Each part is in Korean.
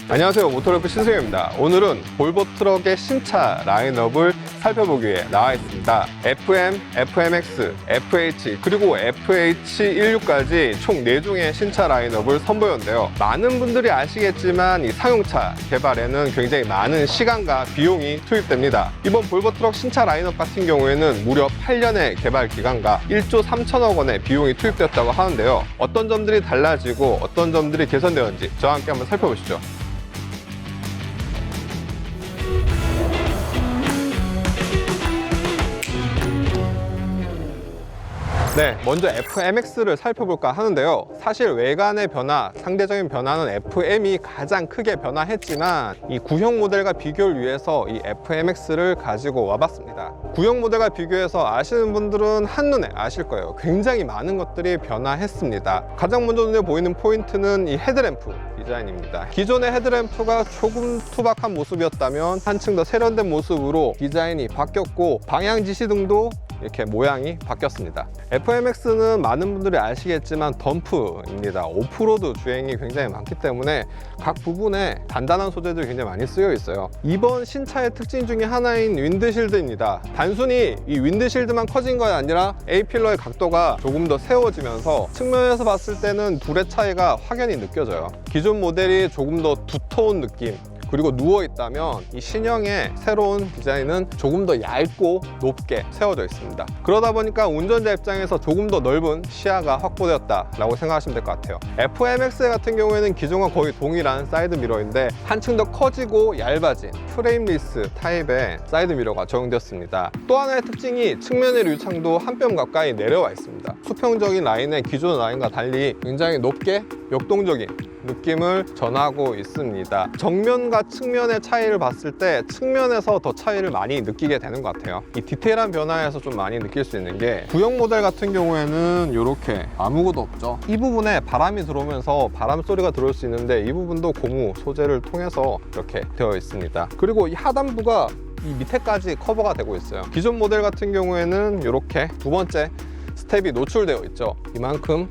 안녕하세요, 모토르프 신승엽입니다. 오늘은 볼보 트럭의 신차 라인업을 살펴보기 위해 나와 있습니다. FM, FMX, FH 그리고 FH16까지 총 4종의 신차 라인업을 선보였는데요. 많은 분들이 아시겠지만 이 상용차 개발에는 굉장히 많은 시간과 비용이 투입됩니다. 이번 볼보 트럭 신차 라인업 같은 경우에는 무려 8년의 개발 기간과 1조 3천억 원의 비용이 투입되었다고 하는데요. 어떤 점들이 달라지고 어떤 점들이 개선되었는지 저와 함께 한번 살펴보시죠. 네, 먼저 FMX를 살펴볼까 하는데요. 사실 외관의 변화, 상대적인 변화는 FM이 가장 크게 변화했지만 이 구형 모델과 비교를 위해서 이 FMX를 가지고 와봤습니다. 구형 모델과 비교해서 아시는 분들은 한눈에 아실 거예요. 굉장히 많은 것들이 변화했습니다. 가장 먼저 눈에 보이는 포인트는 이 헤드램프 디자인입니다. 기존의 헤드램프가 조금 투박한 모습이었다면 한층 더 세련된 모습으로 디자인이 바뀌었고 방향 지시등도 이렇게 모양이 바뀌었습니다. FMX는 많은 분들이 아시겠지만 덤프입니다. 오프로드 주행이 굉장히 많기 때문에 각 부분에 단단한 소재들이 굉장히 많이 쓰여 있어요. 이번 신차의 특징 중에 하나인 윈드실드입니다. 단순히 이 윈드실드만 커진 것이 아니라 A필러의 각도가 조금 더 세워지면서 측면에서 봤을 때는 둘의 차이가 확연히 느껴져요. 기존 모델이 조금 더 두터운 느낌, 그리고 누워있다면 이 신형의 새로운 디자인은 조금 더 얇고 높게 세워져 있습니다. 그러다 보니까 운전자 입장에서 조금 더 넓은 시야가 확보되었다라고 생각하시면 될 것 같아요. FMX 같은 경우에는 기존과 거의 동일한 사이드 미러인데 한층 더 커지고 얇아진 프레임리스 타입의 사이드 미러가 적용되었습니다. 또 하나의 특징이 측면의 류창도 한 뼘 가까이 내려와 있습니다. 수평적인 라인의 기존 라인과 달리 굉장히 높게 역동적인 느낌을 전하고 있습니다. 정면과 측면의 차이를 봤을 때 측면에서 더 차이를 많이 느끼게 되는 것 같아요. 이 디테일한 변화에서 좀 많이 느낄 수 있는 게 구형 모델 같은 경우에는 이렇게 아무것도 없죠. 이 부분에 바람이 들어오면서 바람 소리가 들어올 수 있는데 이 부분도 고무 소재를 통해서 이렇게 되어 있습니다. 그리고 이 하단부가 이 밑에까지 커버가 되고 있어요. 기존 모델 같은 경우에는 이렇게 두 번째 스텝이 노출되어 있죠. 이만큼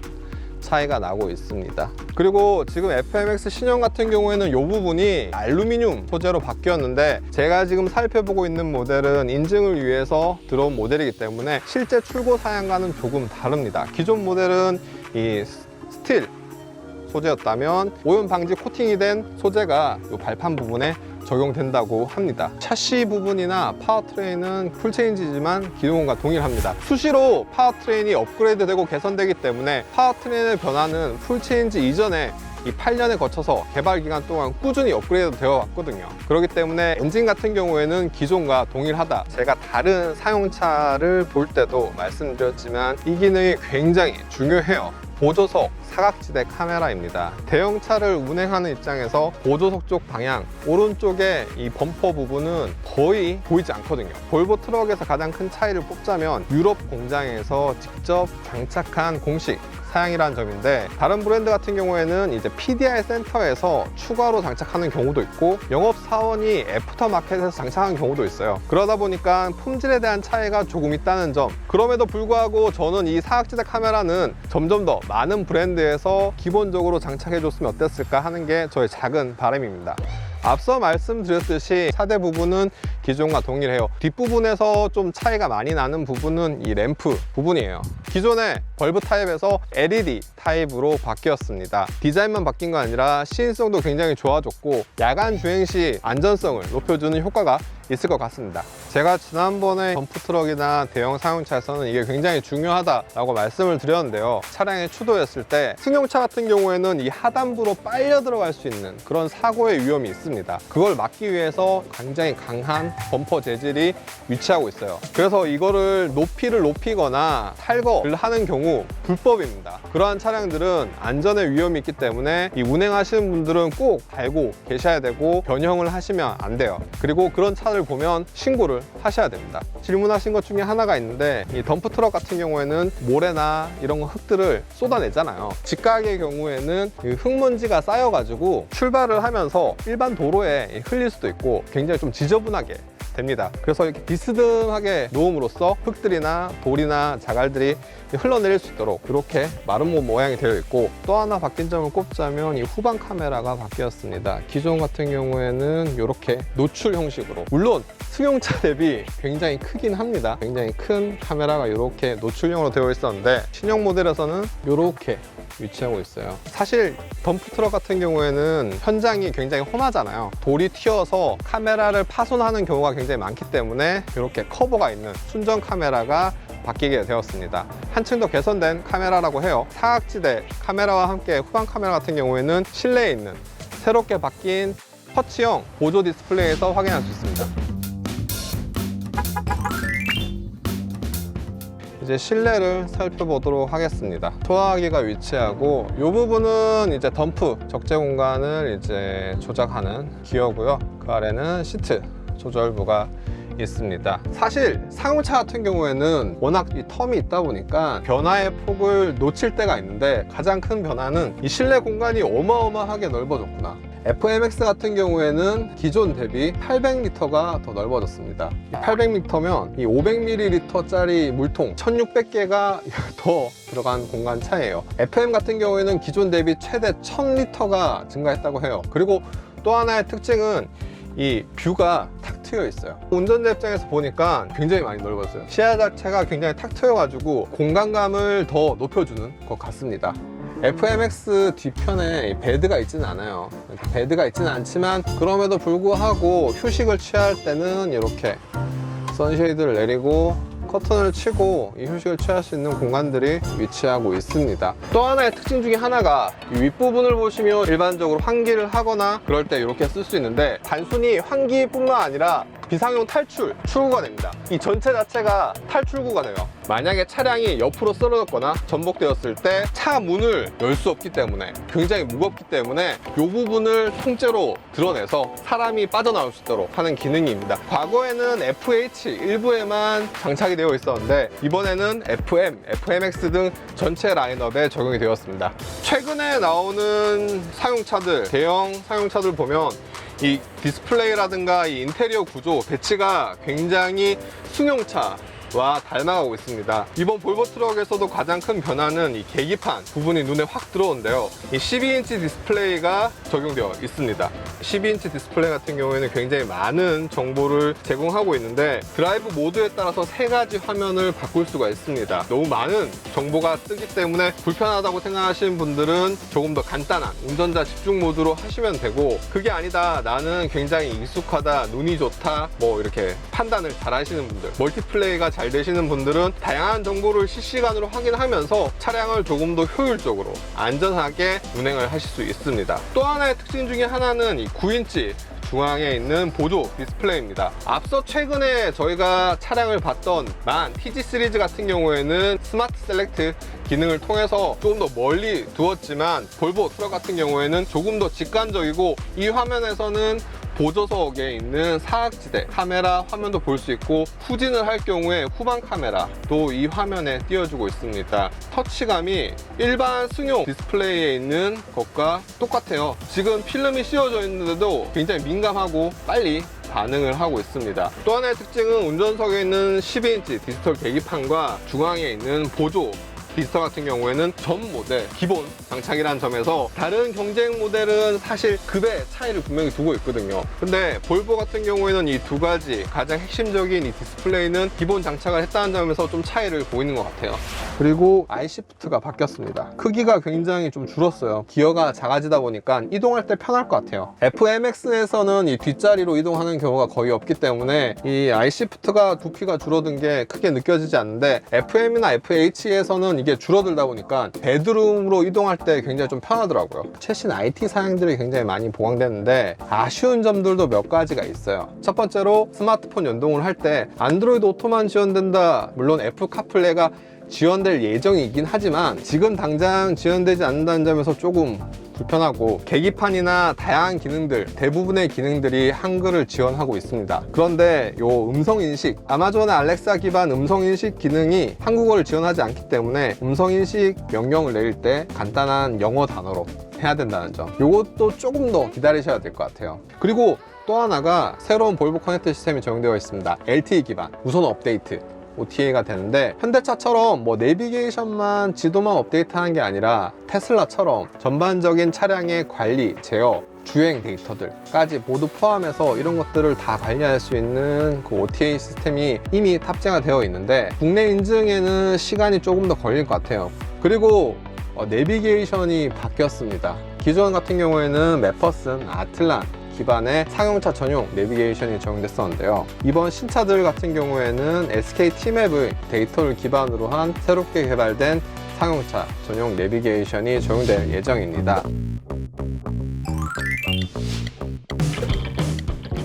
차이가 나고 있습니다. 그리고 지금 FMX 신형 같은 경우에는 이 부분이 알루미늄 소재로 바뀌었는데 제가 지금 살펴보고 있는 모델은 인증을 위해서 들어온 모델이기 때문에 실제 출고 사양과는 조금 다릅니다. 기존 모델은 이 스틸 소재였다면 오염 방지 코팅이 된 소재가 이 발판 부분에 적용된다고 합니다. 샤시 부분이나 파워트레인은 풀체인지지만 기존과 동일합니다. 수시로 파워트레인이 업그레이드되고 개선되기 때문에 파워트레인의 변화는 풀체인지 이전에 이 8년에 거쳐서 개발 기간 동안 꾸준히 업그레이드 되어 왔거든요. 그렇기 때문에 엔진 같은 경우에는 기존과 동일하다. 제가 다른 사용차를 볼 때도 말씀드렸지만 이 기능이 굉장히 중요해요. 보조석 사각지대 카메라입니다. 대형차를 운행하는 입장에서 보조석 쪽 방향 오른쪽에 이 범퍼 부분은 거의 보이지 않거든요. 볼보 트럭에서 가장 큰 차이를 뽑자면 유럽 공장에서 직접 장착한 공식 사양이라는 점인데 다른 브랜드 같은 경우에는 이제 PDI 센터에서 추가로 장착하는 경우도 있고 영업사원이 애프터마켓에서 장착하는 경우도 있어요. 그러다 보니까 품질에 대한 차이가 조금 있다는 점. 그럼에도 불구하고 저는 이 사각지대 카메라는 점점 더 많은 브랜드에서 기본적으로 장착해 줬으면 어땠을까 하는 게 저의 작은 바람입니다. 앞서 말씀드렸듯이 차대 부분은 기존과 동일해요. 뒷부분에서 좀 차이가 많이 나는 부분은 이 램프 부분이에요. 기존의 벌브 타입에서 LED 타입으로 바뀌었습니다. 디자인만 바뀐 거 아니라 시인성도 굉장히 좋아졌고 야간 주행 시 안전성을 높여주는 효과가 있을 것 같습니다. 제가 지난번에 덤프트럭이나 대형 사용차에서는 이게 굉장히 중요하다라고 말씀을 드렸는데요. 차량에 추돌했을 때 승용차 같은 경우에는 이 하단부로 빨려 들어갈 수 있는 그런 사고의 위험이 있습니다. 그걸 막기 위해서 굉장히 강한 범퍼 재질이 위치하고 있어요. 그래서 이거를 높이를 높이거나 탈거를 하는 경우 불법입니다. 그러한 차량들은 안전의 위험이 있기 때문에 이 운행하시는 분들은 꼭 알고 계셔야 되고 변형을 하시면 안 돼요. 그리고 그런 차를 보면 신고를 하셔야 됩니다. 질문하신 것 중에 하나가 있는데 이 덤프트럭 같은 경우에는 모래나 이런 흙들을 쏟아내잖아요. 직각의 경우에는 흙먼지가 쌓여가지고 출발을 하면서 일반 도로에 흘릴 수도 있고 굉장히 좀 지저분하게 됩니다. 그래서 이렇게 비스듬하게 놓음으로써 흙들이나 돌이나 자갈들이 흘러내릴 수 있도록 이렇게 마름모 모양이 되어 있고, 또 하나 바뀐 점을 꼽자면 이 후방 카메라가 바뀌었습니다. 기존 같은 경우에는 이렇게 노출 형식으로, 물론 승용차 대비 굉장히 크긴 합니다. 굉장히 큰 카메라가 이렇게 노출형으로 되어 있었는데 신형 모델에서는 이렇게 위치하고 있어요. 사실 덤프트럭 같은 경우에는 현장이 굉장히 험하잖아요. 돌이 튀어서 카메라를 파손하는 경우가 굉장히 많기 때문에 이렇게 커버가 있는 순정 카메라가 바뀌게 되었습니다. 한층 더 개선된 카메라라고 해요. 사각지대 카메라와 함께 후방 카메라 같은 경우에는 실내에 있는 새롭게 바뀐 터치형 보조 디스플레이에서 확인할 수 있습니다. 이제 실내를 살펴보도록 하겠습니다. 소화기가 위치하고, 이 부분은 이제 덤프 적재 공간을 이제 조작하는 기어고요. 그 아래는 시트 조절부가 있습니다. 사실 상용차 같은 경우에는 워낙 이 텀이 있다 보니까 변화의 폭을 놓칠 때가 있는데, 가장 큰 변화는 이 실내 공간이 어마어마하게 넓어졌구나. FMX 같은 경우에는 기존 대비 800L가 더 넓어졌습니다. 800L면 이 500ml짜리 물통 1600개가 더 들어간 공간 차이예요. FM 같은 경우에는 기존 대비 최대 1000L가 증가했다고 해요. 그리고 또 하나의 특징은 이 뷰가 탁 트여 있어요. 운전자 입장에서 보니까 굉장히 많이 넓었어요. 시야 자체가 굉장히 탁 트여가지고 공간감을 더 높여주는 것 같습니다. FMX 뒤편에 베드가 있지는 않아요. 베드가 있지는 않지만 그럼에도 불구하고 휴식을 취할 때는 이렇게 선쉐이드를 내리고 커튼을 치고 이 휴식을 취할 수 있는 공간들이 위치하고 있습니다. 또 하나의 특징 중에 하나가 이 윗부분을 보시면 일반적으로 환기를 하거나 그럴 때 이렇게 쓸 수 있는데, 단순히 환기뿐만 아니라 비상용 탈출, 출구가 됩니다. 이 전체 자체가 탈출구가 돼요. 만약에 차량이 옆으로 쓰러졌거나 전복되었을 때 차 문을 열 수 없기 때문에, 굉장히 무겁기 때문에 이 부분을 통째로 드러내서 사람이 빠져나올 수 있도록 하는 기능입니다. 과거에는 FH 일부에만 장착이 되어 있었는데 이번에는 FM, FMX 등 전체 라인업에 적용이 되었습니다. 최근에 나오는 사용차들, 대형 사용차들 보면 이 디스플레이라든가 이 인테리어 구조 배치가 굉장히 승용차와 닮아가고 있습니다. 이번 볼보 트럭에서도 가장 큰 변화는 이 계기판 부분이 눈에 확 들어오는데요. 이 12인치 디스플레이가 적용되어 있습니다. 12인치 디스플레이 같은 경우에는 굉장히 많은 정보를 제공하고 있는데, 드라이브 모드에 따라서 3가지 화면을 바꿀 수가 있습니다. 너무 많은 정보가 뜨기 때문에 불편하다고 생각하시는 분들은 조금 더 간단한 운전자 집중 모드로 하시면 되고, 그게 아니다, 나는 굉장히 익숙하다, 눈이 좋다, 뭐 이렇게 판단을 잘 하시는 분들, 멀티플레이가 잘 되시는 분들은 다양한 정보를 실시간으로 확인하면서 차량을 조금 더 효율적으로 안전하게 운행을 하실 수 있습니다. 또 하나의 특징 중에 하나는 이 9인치 중앙에 있는 보조 디스플레이입니다. 앞서 최근에 저희가 차량을 봤던 만 TG 시리즈 같은 경우에는 스마트 셀렉트 기능을 통해서 조금 더 멀리 두었지만, 볼보 트럭 같은 경우에는 조금 더 직관적이고, 이 화면에서는 보조석에 있는 사각지대 카메라 화면도 볼 수 있고, 후진을 할 경우에 후방 카메라도 이 화면에 띄워주고 있습니다. 터치감이 일반 승용 디스플레이에 있는 것과 똑같아요. 지금 필름이 씌워져 있는데도 굉장히 민감하고 빨리 반응을 하고 있습니다. 또 하나의 특징은 운전석에 있는 12인치 디지털 계기판과 중앙에 있는 보조 비스터 같은 경우에는 전 모델 기본 장착이라는 점에서 다른 경쟁 모델은 사실 급의 차이를 분명히 두고 있거든요. 근데 볼보 같은 경우에는 이 2가지 가장 핵심적인 이 디스플레이는 기본 장착을 했다는 점에서 좀 차이를 보이는 것 같아요. 그리고 아이시프트가 바뀌었습니다. 크기가 굉장히 좀 줄었어요. 기어가 작아지다 보니까 이동할 때 편할 것 같아요. FMX에서는 이 뒷자리로 이동하는 경우가 거의 없기 때문에 이 아이시프트가 부피가 줄어든 게 크게 느껴지지 않는데, FM이나 FH에서는 이게 줄어들다 보니까 베드룸으로 이동할 때 굉장히 좀 편하더라고요. 최신 IT 사양들이 굉장히 많이 보강됐는데 아쉬운 점들도 몇 가지가 있어요. 첫 번째로 스마트폰 연동을 할 때 안드로이드 오토만 지원된다, 물론 애플 카플레이가 지원될 예정이긴 하지만 지금 당장 지원되지 않는다는 점에서 조금 불편하고, 계기판이나 다양한 기능들, 대부분의 기능들이 한글을 지원하고 있습니다. 그런데 요 음성인식, 아마존의 알렉사 기반 음성인식 기능이 한국어를 지원하지 않기 때문에 음성인식 명령을 내릴 때 간단한 영어 단어로 해야 된다는 점, 요것도 조금 더 기다리셔야 될 것 같아요. 그리고 또 하나가 새로운 볼보 커넥트 시스템이 적용되어 있습니다. LTE 기반 무선 업데이트 OTA가 되는데, 현대차처럼 뭐 내비게이션만 지도만 업데이트하는 게 아니라 테슬라처럼 전반적인 차량의 관리, 제어, 주행 데이터들까지 모두 포함해서 이런 것들을 다 관리할 수 있는 그 OTA 시스템이 이미 탑재가 되어 있는데, 국내 인증에는 시간이 조금 더 걸릴 것 같아요. 그리고 내비게이션이 바뀌었습니다. 기존 같은 경우에는 메퍼슨, 아틀란 기반의 상용차 전용 내비게이션이 적용됐었는데요. 이번 신차들 같은 경우에는 SK T맵의 데이터를 기반으로 한 새롭게 개발된 상용차 전용 내비게이션이 적용될 예정입니다.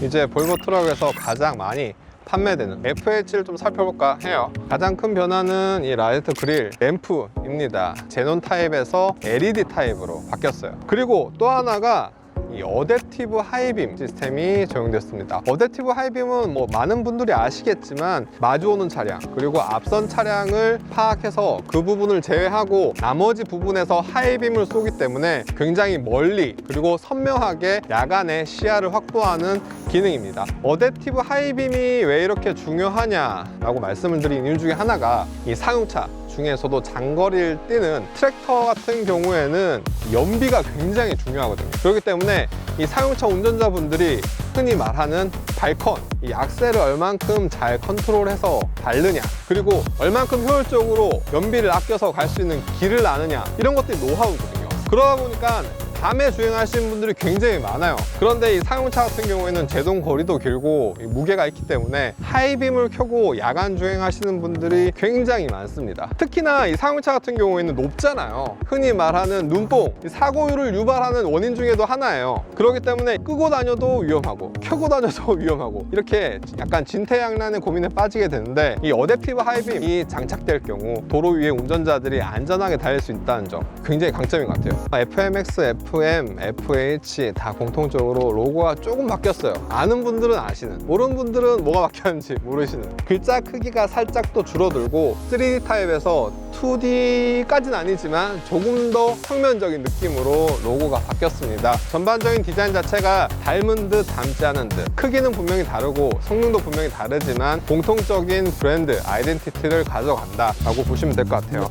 이제 볼보 트럭에서 가장 많이 판매되는 FH를 좀 살펴볼까 해요. 가장 큰 변화는 이 라이트 그릴 램프입니다. 제논 타입에서 LED 타입으로 바뀌었어요. 그리고 또 하나가 이 어댑티브 하이빔 시스템이 적용됐습니다. 어댑티브 하이빔은 뭐 많은 분들이 아시겠지만 마주오는 차량 그리고 앞선 차량을 파악해서 그 부분을 제외하고 나머지 부분에서 하이빔을 쏘기 때문에 굉장히 멀리 그리고 선명하게 야간에 시야를 확보하는 기능입니다. 어댑티브 하이빔이 왜 이렇게 중요하냐라고 말씀을 드린 이유 중에 하나가 이 상용차 중에서도 장거리를 뛰는 트랙터 같은 경우에는 연비가 굉장히 중요하거든요. 그렇기 때문에 이 상용차 운전자분들이 흔히 말하는 발컨, 이 악셀을 얼만큼 잘 컨트롤해서 밟느냐, 그리고 얼만큼 효율적으로 연비를 아껴서 갈 수 있는 길을 아느냐, 이런 것들이 노하우거든요. 그러다 보니까 밤에 주행하시는 분들이 굉장히 많아요. 그런데 이 상용차 같은 경우에는 제동 거리도 길고 무게가 있기 때문에 하이빔을 켜고 야간 주행하시는 분들이 굉장히 많습니다. 특히나 이 상용차 같은 경우에는 높잖아요. 흔히 말하는 눈뽕, 사고율을 유발하는 원인 중에도 하나예요. 그렇기 때문에 끄고 다녀도 위험하고 켜고 다녀도 위험하고 이렇게 약간 진퇴양난의 고민에 빠지게 되는데, 이 어댑티브 하이빔이 장착될 경우 도로 위에 운전자들이 안전하게 달릴 수 있다는 점 굉장히 강점인 것 같아요. FMX, FM, FH 다 공통적으로 로고가 조금 바뀌었어요. 아는 분들은 아시는, 모르는 분들은 뭐가 바뀌었는지 모르시는. 글자 크기가 살짝 또 줄어들고 3D 타입에서 2D까지는 아니지만 조금 더 평면적인 느낌으로 로고가 바뀌었습니다. 전반적인 디자인 자체가 닮은 듯 닮지 않은 듯, 크기는 분명히 다르고 성능도 분명히 다르지만 공통적인 브랜드 아이덴티티를 가져간다 라고 보시면 될 것 같아요.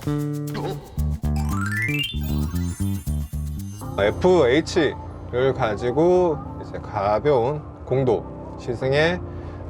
FH를 가지고 이제 가벼운 공도 시승에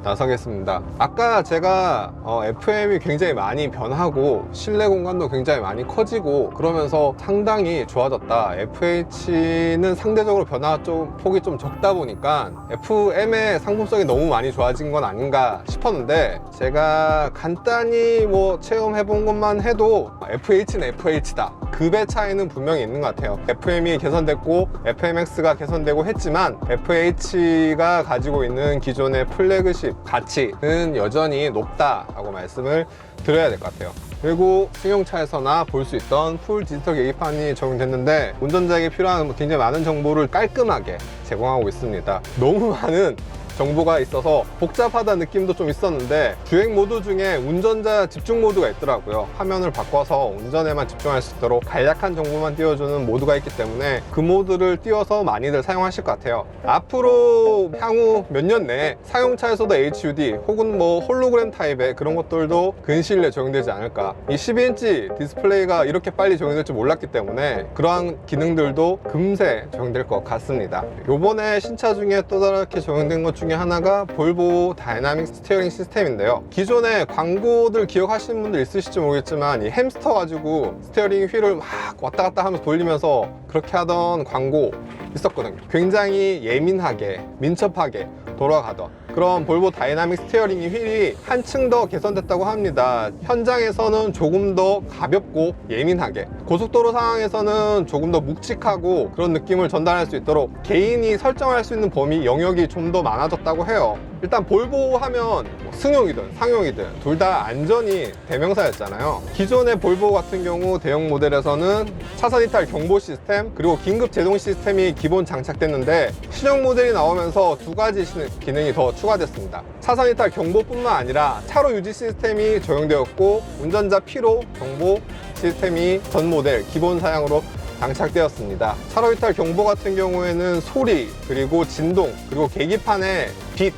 나서겠습니다. 아까 제가 FM이 굉장히 많이 변하고 실내 공간도 굉장히 많이 커지고 그러면서 상당히 좋아졌다, FH는 상대적으로 변화 폭이 좀 적다 보니까 FM의 상품성이 너무 많이 좋아진 건 아닌가 싶었는데, 제가 간단히 뭐 체험해 본 것만 해도 FH는 FH다, 급의 차이는 분명히 있는 것 같아요. FM이 개선됐고 FMX가 개선되고 했지만 FH가 가지고 있는 기존의 플래그십 가치는 여전히 높다라고 말씀을 드려야 될 것 같아요. 그리고 승용차에서나 볼 수 있던 풀 디지털 계기판이 적용됐는데 운전자에게 필요한 굉장히 많은 정보를 깔끔하게 제공하고 있습니다. 너무 많은 정보가 있어서 복잡하다는 느낌도 좀 있었는데, 주행 모드 중에 운전자 집중 모드가 있더라고요. 화면을 바꿔서 운전에만 집중할 수 있도록 간략한 정보만 띄워주는 모드가 있기 때문에 그 모드를 띄워서 많이들 사용하실 것 같아요. 앞으로 향후 몇 년 내에 상용차에서도 HUD 혹은 뭐 홀로그램 타입의 그런 것들도 근시일 내에 적용되지 않을까. 이 12인치 디스플레이가 이렇게 빨리 적용될 줄 몰랐기 때문에 그러한 기능들도 금세 적용될 것 같습니다. 요번에 신차 중에 또 다르게 적용된 것 중에 하나가 볼보 다이나믹 스티어링 시스템인데요. 기존에 광고들 기억하시는 분들 있으실지 모르겠지만 이 햄스터 가지고 스티어링 휠을 막 왔다 갔다 하면서 돌리면서 그렇게 하던 광고 있었거든요. 굉장히 예민하게 민첩하게 돌아가던 그런 볼보 다이나믹 스티어링 휠이 한층 더 개선됐다고 합니다. 현장에서는 조금 더 가볍고 예민하게, 고속도로 상황에서는 조금 더 묵직하고 그런 느낌을 전달할 수 있도록 개인이 설정할 수 있는 범위 영역이 좀 더 많아졌다고 해요. 일단 볼보 하면 뭐 승용이든 상용이든 둘 다 안전이 대명사였잖아요. 기존의 볼보 같은 경우 대형 모델에서는 차선 이탈 경보 시스템 그리고 긴급 제동 시스템이 기본 장착됐는데, 신형 모델이 나오면서 두 가지 기능이 더 추가됐습니다. 차선 이탈 경보뿐만 아니라 차로 유지 시스템이 적용되었고 운전자 피로 경보 시스템이 전 모델 기본 사양으로 장착되었습니다. 차로 이탈 경보 같은 경우에는 소리, 그리고 진동, 그리고 계기판의 빛,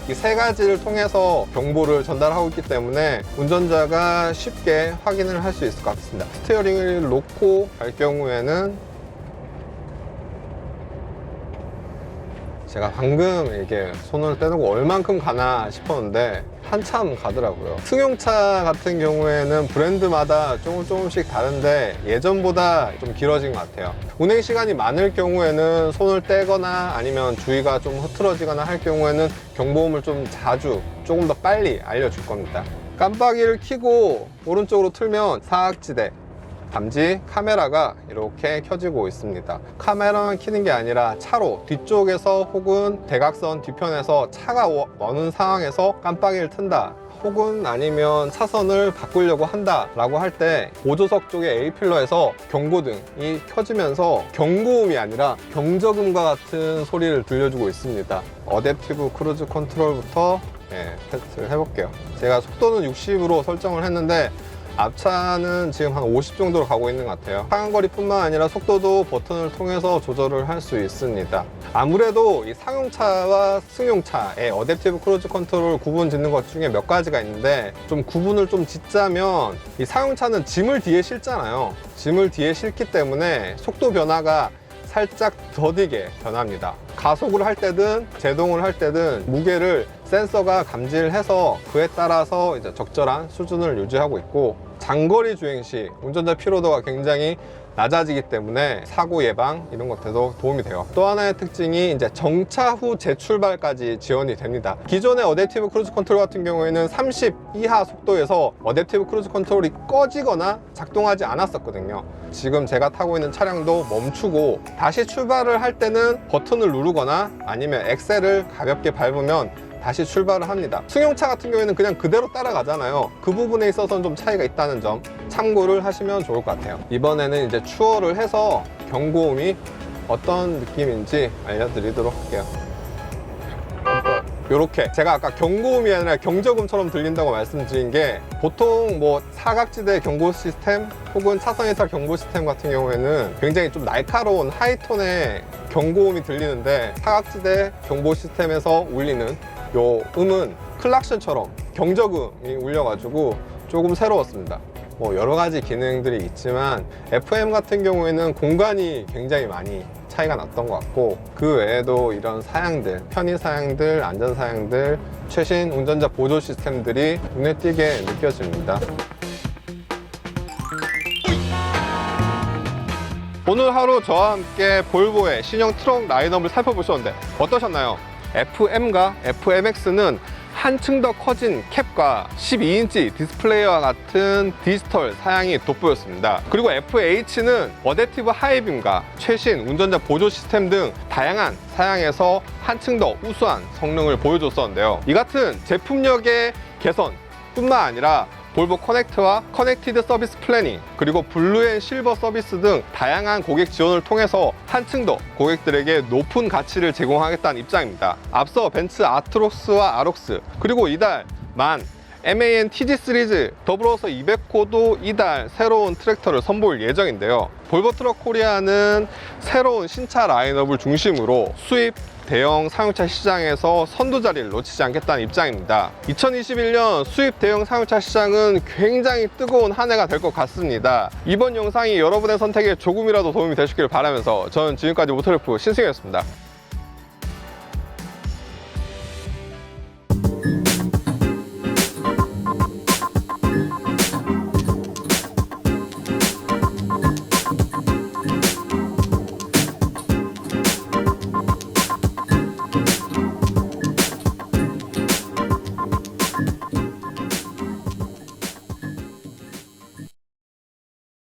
이 세 가지를 통해서 경보를 전달하고 있기 때문에 운전자가 쉽게 확인을 할 수 있을 것 같습니다. 스티어링을 놓고 갈 경우에는 제가 방금 이게 손을 떼놓고 얼만큼 가나 싶었는데 한참 가더라고요. 승용차 같은 경우에는 브랜드마다 조금씩 다른데 예전보다 좀 길어진 것 같아요. 운행 시간이 많을 경우에는 손을 떼거나 아니면 주의가 좀 흐트러지거나 할 경우에는 경보음을 좀 자주 조금 더 빨리 알려줄 겁니다. 깜빡이를 켜고 오른쪽으로 틀면 사각지대 감지 카메라가 이렇게 켜지고 있습니다. 카메라만 켜는 게 아니라 차로 뒤쪽에서 혹은 대각선 뒤편에서 차가 오는 상황에서 깜빡이를 튼다, 혹은 아니면 차선을 바꾸려고 한다 라고 할 때 보조석 쪽의 A필러에서 경고등이 켜지면서 경고음이 아니라 경적음과 같은 소리를 들려주고 있습니다. 어댑티브 크루즈 컨트롤부터 테스트를 해볼게요. 제가 속도는 60으로 설정을 했는데 앞차는 지금 한 50 정도로 가고 있는 것 같아요. 상한거리 뿐만 아니라 속도도 버튼을 통해서 조절을 할 수 있습니다. 아무래도 이 상용차와 승용차의 어댑티브 크루즈 컨트롤 구분 짓는 것 중에 몇 가지가 있는데, 좀 구분을 좀 짓자면 이 상용차는 짐을 뒤에 싣잖아요. 짐을 뒤에 싣기 때문에 속도 변화가 살짝 더디게 변합니다. 가속을 할 때든 제동을 할 때든 무게를 센서가 감지를 해서 그에 따라서 이제 적절한 수준을 유지하고 있고, 장거리 주행 시 운전자 피로도가 굉장히 낮아지기 때문에 사고 예방 이런 것들도 도움이 돼요. 또 하나의 특징이 이제 정차 후 재출발까지 지원이 됩니다. 기존의 어댑티브 크루즈 컨트롤 같은 경우에는 30 이하 속도에서 어댑티브 크루즈 컨트롤이 꺼지거나 작동하지 않았었거든요. 지금 제가 타고 있는 차량도 멈추고 다시 출발을 할 때는 버튼을 누르거나 아니면 엑셀을 가볍게 밟으면 다시 출발을 합니다. 승용차 같은 경우에는 그냥 그대로 따라가잖아요. 그 부분에 있어서는 좀 차이가 있다는 점 참고를 하시면 좋을 것 같아요. 이번에는 이제 추월을 해서 경고음이 어떤 느낌인지 알려드리도록 할게요. 이렇게 제가 아까 경고음이 아니라 경적음처럼 들린다고 말씀드린 게, 보통 뭐 사각지대 경고 시스템 혹은 차선 이탈 경보 시스템 같은 경우에는 굉장히 좀 날카로운 하이톤의 경고음이 들리는데, 사각지대 경보 시스템에서 울리는 요 음은 클락션처럼 경적음이 울려가지고 조금 새로웠습니다. 뭐 여러 가지 기능들이 있지만 FM 같은 경우에는 공간이 굉장히 많이 차이가 났던 것 같고, 그 외에도 이런 사양들, 편의 사양들, 안전 사양들, 최신 운전자 보조 시스템들이 눈에 띄게 느껴집니다. 오늘 하루 저와 함께 볼보의 신형 트럭 라인업을 살펴보셨는데 어떠셨나요? FM과 FMX는 한층 더 커진 캡과 12인치 디스플레이와 같은 디지털 사양이 돋보였습니다. 그리고 FH는 어댑티브 하이빔과 최신 운전자 보조 시스템 등 다양한 사양에서 한층 더 우수한 성능을 보여줬었는데요. 이 같은 제품력의 개선 뿐만 아니라 볼보 커넥트와 커넥티드 서비스 플래닝, 그리고 블루 앤 실버 서비스 등 다양한 고객 지원을 통해서 한층 더 고객들에게 높은 가치를 제공하겠다는 입장입니다. 앞서 벤츠 아트록스와 아록스, 그리고 이달 만 MAN TG 시리즈, 더불어서 200호도 이달 새로운 트랙터를 선보일 예정인데요. 볼보 트럭 코리아는 새로운 신차 라인업을 중심으로 수입 대형 상용차 시장에서 선두 자리를 놓치지 않겠다는 입장입니다. 2021년 수입 대형 상용차 시장은 굉장히 뜨거운 한 해가 될 것 같습니다. 이번 영상이 여러분의 선택에 조금이라도 도움이 되시길 바라면서 저는 지금까지 모터리프 신승엽이었습니다.